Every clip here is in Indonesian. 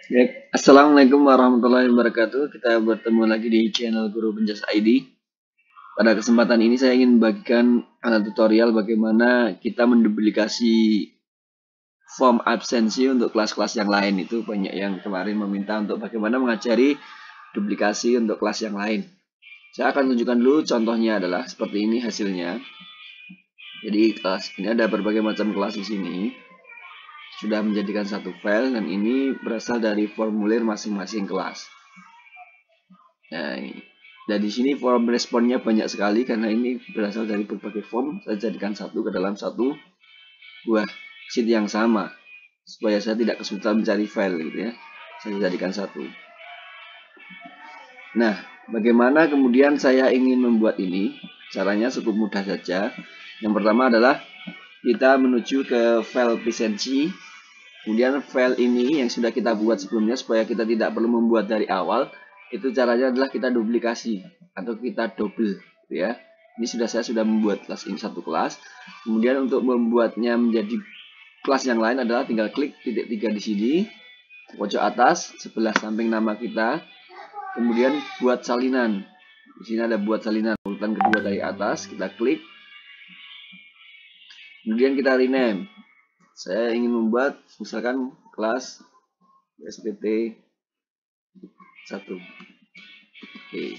Ya, Assalamualaikum warahmatullahi wabarakatuh. Kita bertemu lagi di channel Guru Penjas ID. Pada kesempatan ini saya ingin membagikan tutorial bagaimana kita menduplikasi form absensi untuk kelas-kelas yang lain. Itu banyak yang kemarin meminta untuk bagaimana mengajari duplikasi untuk kelas yang lain. Saya akan tunjukkan dulu contohnya adalah seperti ini hasilnya. Jadi kelas ini ada berbagai macam kelas di sini. Sudah menjadikan satu file dan ini berasal dari formulir masing-masing kelas. Nah, dan di sini form responnya banyak sekali karena ini berasal dari berbagai form. Saya jadikan satu ke dalam satu buah sheet yang sama supaya saya tidak kesulitan mencari file gitu ya. Saya jadikan satu. Nah, bagaimana kemudian saya ingin membuat ini? Caranya cukup mudah saja. Yang pertama adalah kita menuju ke file presensi. Kemudian file ini yang sudah kita buat sebelumnya supaya kita tidak perlu membuat dari awal. Itu caranya adalah kita duplikasi atau kita double ya. Ini saya sudah membuat kelas ini satu kelas. Kemudian untuk membuatnya menjadi kelas yang lain adalah tinggal klik titik 3 di sini pojok atas sebelah samping nama kita. Kemudian buat salinan. Di sini ada buat salinan urutan kedua dari atas, kita klik. Kemudian kita rename. Saya ingin membuat misalkan kelas SPT 1. Oke.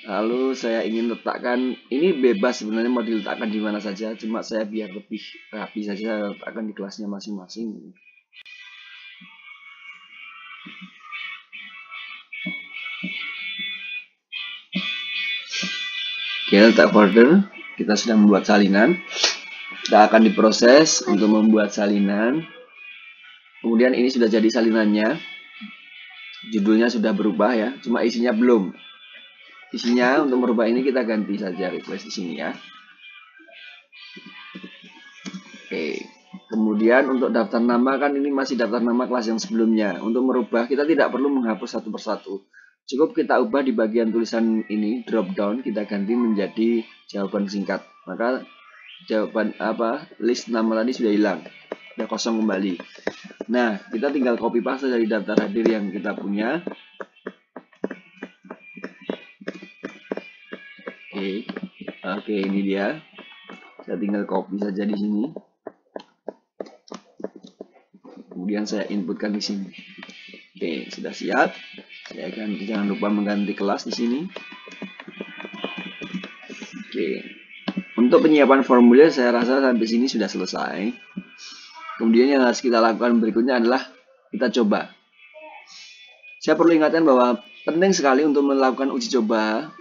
Lalu saya ingin letakkan, ini bebas sebenarnya mau diletakkan di mana saja, cuma saya biar lebih rapi saja saya letakkan di kelasnya masing-masing. Oke, letak folder. Kita sudah membuat salinan. Kita akan diproses untuk membuat salinan. Kemudian ini sudah jadi salinannya. Judulnya sudah berubah ya, cuma isinya belum. Isinya untuk merubah ini kita ganti saja replace di sini ya. Oke. Kemudian untuk daftar nama kan ini masih daftar nama kelas yang sebelumnya. Untuk merubah kita tidak perlu menghapus satu persatu. Cukup kita ubah di bagian tulisan ini drop down kita ganti menjadi jawaban singkat. Maka jawaban list nama tadi sudah hilang. Sudah kosong kembali. Nah, kita tinggal copy paste dari daftar hadir yang kita punya. Oke, ini dia. Saya tinggal copy saja di sini. Kemudian saya inputkan di sini. Oke, sudah siap. Saya akan jangan lupa mengganti kelas di sini. Oke. Untuk penyiapan formulir saya rasa sampai sini sudah selesai. Kemudian yang harus kita lakukan berikutnya adalah kita coba. Saya perlu ingatkan bahwa penting sekali untuk melakukan uji coba.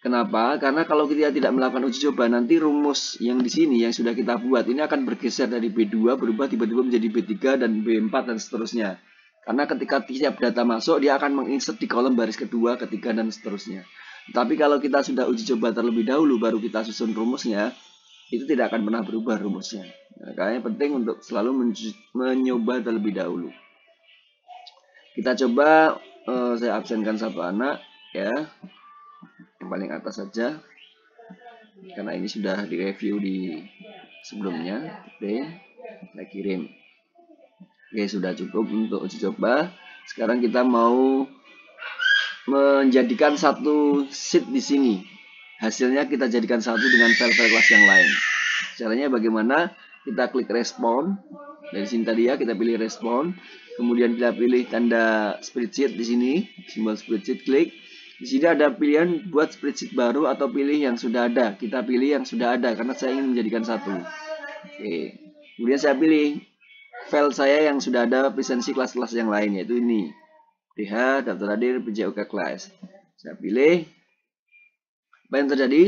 Kenapa? Karena kalau kita tidak melakukan uji coba, nanti rumus yang di sini yang sudah kita buat ini akan bergeser dari B2 berubah tiba-tiba menjadi B3 dan B4 dan seterusnya. Karena ketika tiap data masuk, dia akan menginsert di kolom baris kedua, ketiga, dan seterusnya. Tapi kalau kita sudah uji coba terlebih dahulu, baru kita susun rumusnya, itu tidak akan pernah berubah rumusnya. Makanya penting untuk selalu mencoba terlebih dahulu. Kita coba, saya absenkan satu anak, ya. Yang paling atas saja karena ini sudah direview di sebelumnya. Oke, saya kirim. Oke, sudah cukup untuk uji coba. Sekarang kita mau menjadikan satu sheet di sini. Hasilnya kita jadikan satu dengan file-file kelas yang lain. Caranya bagaimana? Kita klik respon. Dari sini tadi ya, kita pilih respon. Kemudian kita pilih tanda spreadsheet di sini, simbol spreadsheet, klik. Di sini ada pilihan buat spreadsheet baru atau pilih yang sudah ada. Kita pilih yang sudah ada karena saya ingin menjadikan satu. Oke. Kemudian saya pilih file saya yang sudah ada presensi kelas-kelas yang lain, yaitu ini. DH, daftar hadir, PJOK kelas. Saya pilih. Apa yang terjadi?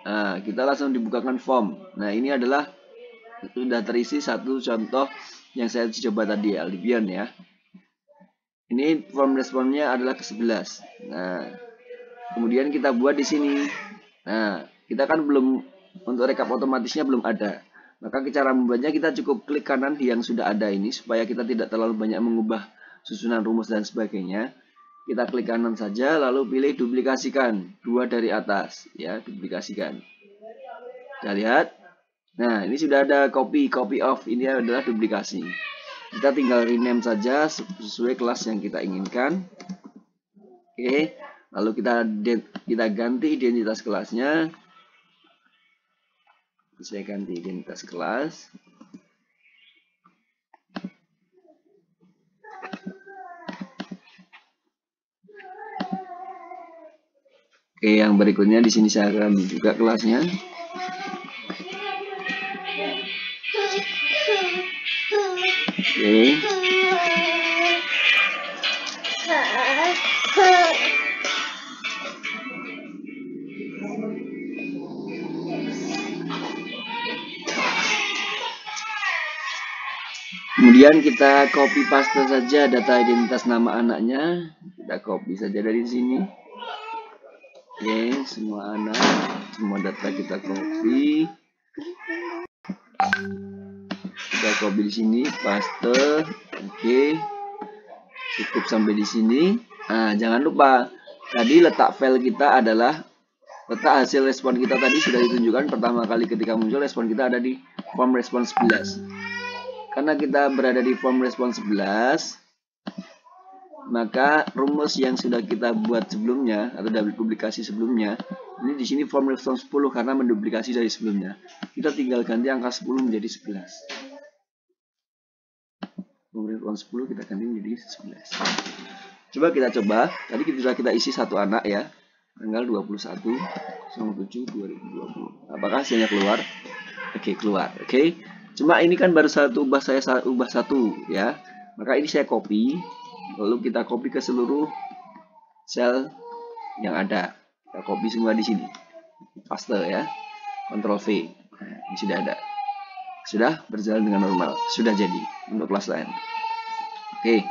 Nah, kita langsung dibukakan form. Nah, ini adalah sudah terisi satu contoh yang saya coba tadi, Albion ya. Ini form responnya adalah ke-11. Nah, kemudian kita buat di sini. Nah, kita kan belum, untuk rekap otomatisnya belum ada. Maka cara membuatnya kita cukup klik kanan di yang sudah ada ini supaya kita tidak terlalu banyak mengubah susunan rumus dan sebagainya. Kita klik kanan saja lalu pilih duplikasikan, 2 dari atas ya, duplikasikan. Kita lihat. Nah, ini sudah ada copy of, ini adalah duplikasi. Kita tinggal rename saja sesuai kelas yang kita inginkan. Oke, lalu kita ganti identitas kelasnya. Saya ganti identitas kelas. Oke, yang berikutnya di sini saya akan buka kelasnya. Oke. Kemudian kita copy paste saja data identitas nama anaknya. Kita copy saja dari sini. Oke, semua anak, semua data kita copy. Kita copy di sini, paste. Oke. Cukup sampai di sini. Nah, jangan lupa tadi letak file kita adalah letak hasil respon kita tadi sudah ditunjukkan pertama kali ketika muncul respon kita ada di form respon 11. Karena kita berada di form respon 11, maka rumus yang sudah kita buat sebelumnya atau dari publikasi sebelumnya, ini di sini form respon 10 karena menduplikasi dari sebelumnya. Kita tinggal ganti angka 10 menjadi 11. Form respon 10 kita ganti menjadi 11. Coba kita coba. Tadi sudah kita isi satu anak ya. Tanggal 21/07/2020. Apakah hasilnya keluar? Oke, keluar. Oke. Cuma ini kan baru satu ubah, saya ubah satu ya. Maka ini saya copy, lalu kita copy ke seluruh sel yang ada. Kita copy semua di sini. Paste ya. Ctrl V. Nah, ini sudah ada. Sudah berjalan dengan normal. Sudah jadi untuk kelas lain. Oke.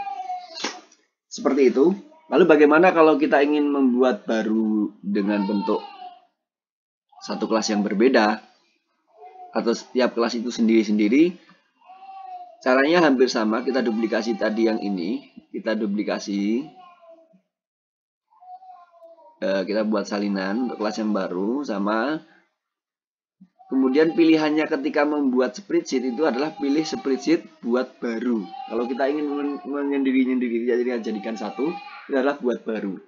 Seperti itu. Lalu bagaimana kalau kita ingin membuat baru dengan bentuk satu kelas yang berbeda? Atau setiap kelas itu sendiri-sendiri, caranya hampir sama. Kita duplikasi tadi yang ini, kita duplikasi, kita buat salinan untuk kelas yang baru sama. Kemudian pilihannya ketika membuat spreadsheet itu adalah pilih spreadsheet buat baru. Kalau kita ingin menyendiri-nyendiri jadikan satu, itu adalah buat baru.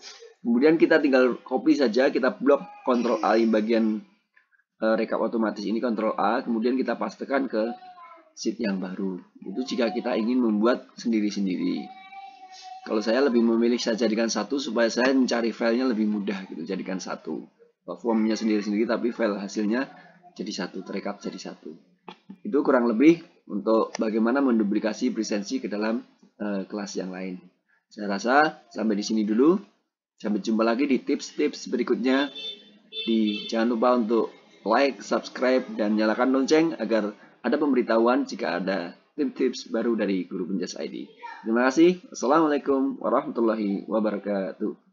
Kemudian kita tinggal copy saja, kita blok Ctrl A di bagian rekap otomatis ini, Ctrl A, kemudian kita pastekan ke sheet yang baru. Itu jika kita ingin membuat sendiri-sendiri. Kalau saya lebih memilih saya jadikan satu supaya saya mencari filenya lebih mudah gitu, jadikan satu. Formnya sendiri-sendiri tapi file hasilnya jadi satu, terekap jadi satu. Itu kurang lebih untuk bagaimana menduplikasi presensi ke dalam kelas yang lain. Saya rasa sampai di sini dulu. Sampai jumpa lagi di tips-tips berikutnya. Jangan lupa untuk like, subscribe, dan nyalakan lonceng agar ada pemberitahuan jika ada tips-tips baru dari Guru Penjas ID. Terima kasih. Assalamualaikum warahmatullahi wabarakatuh.